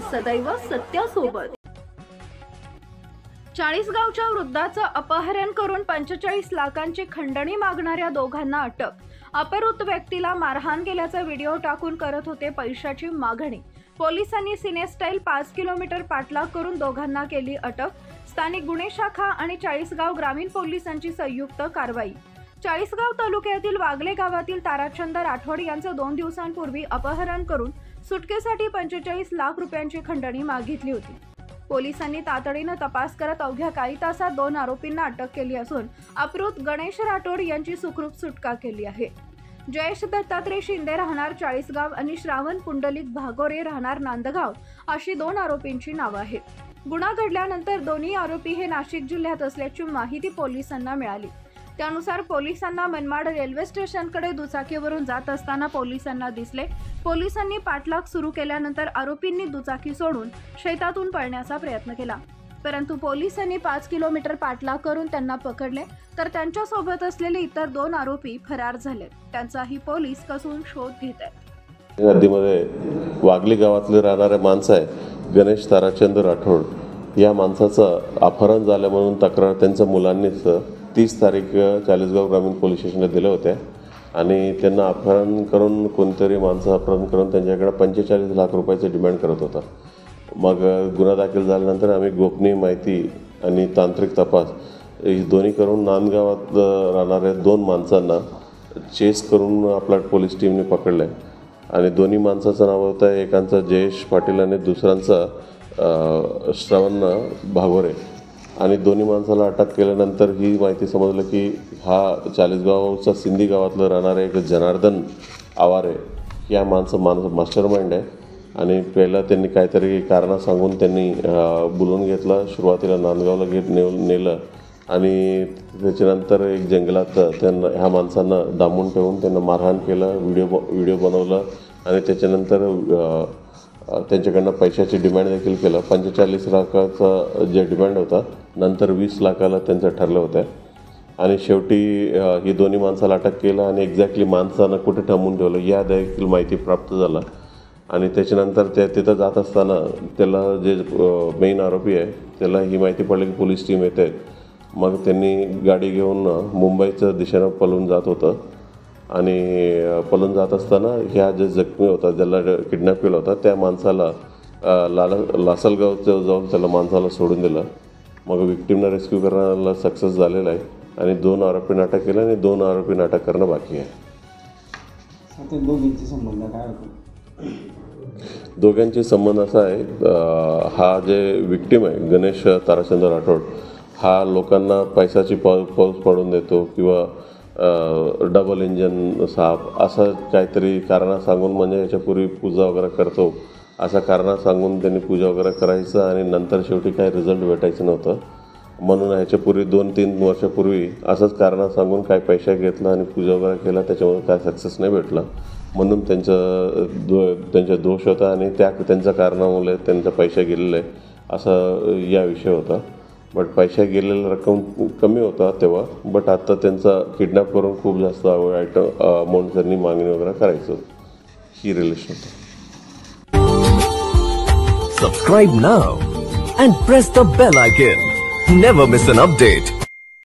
सदैव सत्यासोबत। चाळीसगावच्या वृद्धाचं अपहरण करून 45 लाखांची खंडणी मागणाऱ्या दोघांना अटक। अपहृत व्यक्तीला मारहाण केल्याचा व्हिडिओ टाकून करत होते पैशाची मागणी। पोलिसांनी सिनेस्टाईल 5 किलोमीटर पाठलाग करून दोघांना केली अटक। स्थानिक गुन्हे शाखा आणि चाळीसगाव ग्रामीण पोलिसांची संयुक्त कारवाई। चाळीसगाव तालुक्यातील वागले गावातील ताराचंद राठोड यांचं 2 दिवसांपूर्वी अपहरण करून सुटकेसाठी 45 लाख रुपयांची खंडणी मागितली होती। पोलिसांनी तातडीने तपास करत अवघ्या काही तासात 2 आरोपींना अटक केली असून अपहृत गणेश राठोड यांची सुखरूप सुटका केली आहे। जयेश दत्तात्रय शिंदे राहणार चाळीसगाव आणि श्रावण पुंडलिक भागोरे राहणार नांदगाव अशी 2 आरोपींची नावे आहेत। गुन्हा घडल्यानंतर दोन्ही आरोपी हे नाशिक जिल्ह्यात असल्याची माहिती पोलिसांना मिळाली। त्यानुसार पोलिसांना मनमाड रेल्वे स्टेशनकडे दुचाकीवरून जात असताना पोलिसांना दिसले। पोलिसांनी पाठलाग सुरू केल्यानंतर आरोपींनी दुचाकी सोडून शेतातून पळण्याचा प्रयत्न केला, परंतु पोलिसांनी 5 किलोमीटर पाठलाग करून त्यांना पकडले, तर त्यांच्या सोबत असलेले इतर 2 आरोपी फरार झाले। त्यांचाही पोलीस कसून शोध घेत आहेत। हद्दीमध्ये वागली गावातले राहणारे माणसं आहे गणेश ताराचंद राठोड। या माणसाचं अपहरण झालं म्हणून तक्रार त्यांच्या मुलांनीच 30 तारीख चाळीसगाव ग्रामीण पोलीस स्टेशनला दिल्या होत्या आणि त्यांना अपहरण करून कोणतरी माणसं अपहरण करून त्यांच्याकडे 45 लाख रुपयाचं डिमांड करत होता। मग गुन्हा दाखल झाल्यानंतर आम्ही गोपनीय माहिती आणि तांत्रिक तपास दोन्ही करून नांदगावात राहणाऱ्या 2 माणसांना चेस करून आपल्या पोलीस टीमने पकडलं आहे आणि दोन्ही माणसाचं नाव होतं, एकांचं जयेश पाटील आणि दुसऱ्यांचा श्रावण भागोरे। आणि दोन्ही माणसाला अटक केल्यानंतर ही माहिती समजलं की हा चाळीसगावचा सिंधी गावातलं राहणारे एक जनार्दन आवारे या माणसं मास्टर माइंड आहे। आणि पहिला त्यांनी काहीतरी कारणं सांगून त्यांनी बोलून घेतलं। सुरुवातीला नांदगावला नेलं आणि त्याच्यानंतर एक जंगलात त्यांना ह्या माणसांना डांबून ठेवून त्यांना मारहाण केलं, व्हिडिओ बनवलं आणि त्याच्यानंतर त्यांच्याकडनं पैशाची डिमांड देखील केलं। 45 लाखाचा जे डिमांड होता नंतर 20 लाखाला त्यांचं ठरलं होतं आणि शेवटी ही दोन्ही माणसाला अटक केलं आणि एक्झॅक्टली माणसानं कुठे थांबून ठेवलं या देखील माहिती प्राप्त झाला। आणि त्याच्यानंतर ते तिथं जात असताना त्याला जे मेन आरोपी आहे त्याला ही माहिती पडली की पोलीस टीम येते। मग त्यांनी गाडी घेऊन मुंबईच्या दिशेनं पळून जात होतं आणि पळून जात असताना ह्या जे जखमी होता ज्याला किडनॅप केला होता त्या माणसाला लासलगावचं जाऊन त्याला माणसाला सोडून दिलं। मग विक्टिमला रेस्क्यू करण्याला सक्सेस झालेला आहे आणि 2 आरोपींना अटक केलं आणि 2 आरोपींना अटक करणं बाकी आहे। दोघांचे संबंध असा आहे, हा जे विक्टिम आहे गणेश ताराचंद राठोड हा लोकांना पैशाची पाऊस पडून देतो किंवा डबल इंजन साप असं काहीतरी कारणं सांगून म्हणजे याच्यापूर्वी पूजा वगैरे करतो असं कारणं सांगून त्यांनी पूजा वगैरे करायचं आणि नंतर शेवटी काही रिझल्ट भेटायचं नव्हतं म्हणून ह्याच्यापूर्वी 2-3 वर्षापूर्वी असंच कारणं सांगून काय पैसा घेतला आणि पूजा वगैरे केला, त्याच्यामुळे काय सक्सेस नाही भेटला म्हणून त्यांचा दोष होता आणि त्यांच्या कारणामुळे त्यांचा पैसा गेलेला आहे असा या विषय होता। बट पैसा गेलेला रक्कम कमी होता तेव्हा, बट आता त्यांचा किडनॅप करून खूप जास्त अमाऊंट त्यांनी मागणी वगैरे करायचं ही रिलेशन होतं। Subscribe now and press the bell icon. Never miss an update.